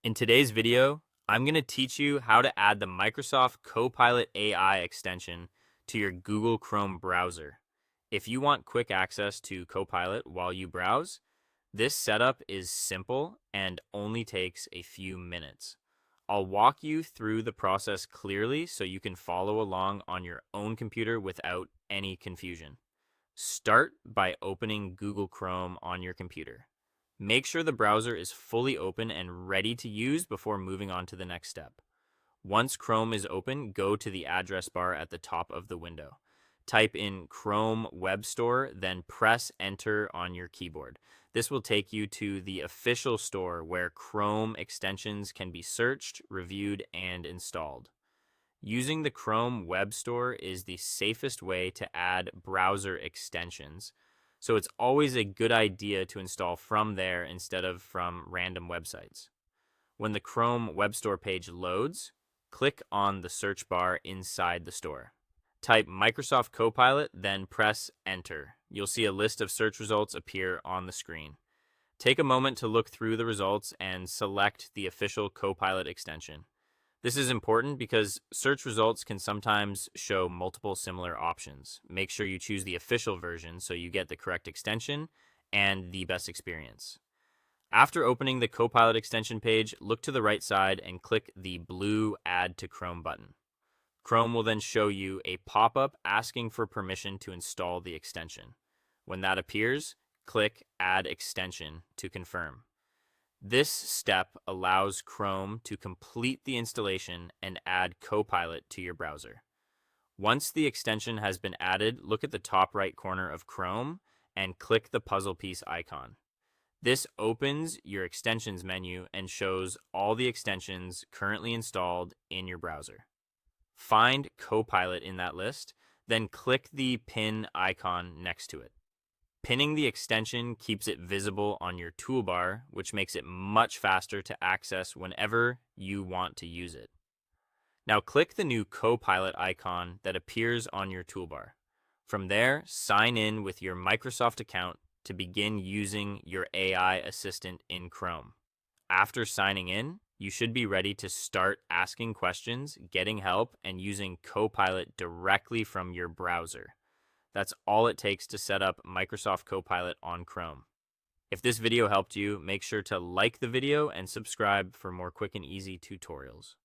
In today's video, I'm going to teach you how to add the Microsoft Copilot AI extension to your Google Chrome browser. If you want quick access to Copilot while you browse, this setup is simple and only takes a few minutes. I'll walk you through the process clearly so you can follow along on your own computer without any confusion. Start by opening Google Chrome on your computer. Make sure the browser is fully open and ready to use before moving on to the next step. Once Chrome is open, go to the address bar at the top of the window. Type in Chrome Web Store, then press Enter on your keyboard. This will take you to the official store where Chrome extensions can be searched, reviewed, and installed. Using the Chrome Web Store is the safest way to add browser extensions, so it's always a good idea to install from there instead of from random websites. When the Chrome Web Store page loads, click on the search bar inside the store. Type Microsoft Copilot, then press Enter. You'll see a list of search results appear on the screen. Take a moment to look through the results and select the official Copilot extension. This is important because search results can sometimes show multiple similar options. Make sure you choose the official version so you get the correct extension and the best experience. After opening the Copilot extension page, look to the right side and click the blue Add to Chrome button. Chrome will then show you a pop-up asking for permission to install the extension. When that appears, click Add Extension to confirm. This step allows Chrome to complete the installation and add Copilot to your browser. Once the extension has been added, look at the top right corner of Chrome and click the puzzle piece icon. This opens your extensions menu and shows all the extensions currently installed in your browser. Find Copilot in that list, then click the pin icon next to it. Pinning the extension keeps it visible on your toolbar, which makes it much faster to access whenever you want to use it. Now click the new Copilot icon that appears on your toolbar. From there, sign in with your Microsoft account to begin using your AI assistant in Chrome. After signing in, you should be ready to start asking questions, getting help, and using Copilot directly from your browser. That's all it takes to set up Microsoft Copilot on Chrome. If this video helped you, make sure to like the video and subscribe for more quick and easy tutorials.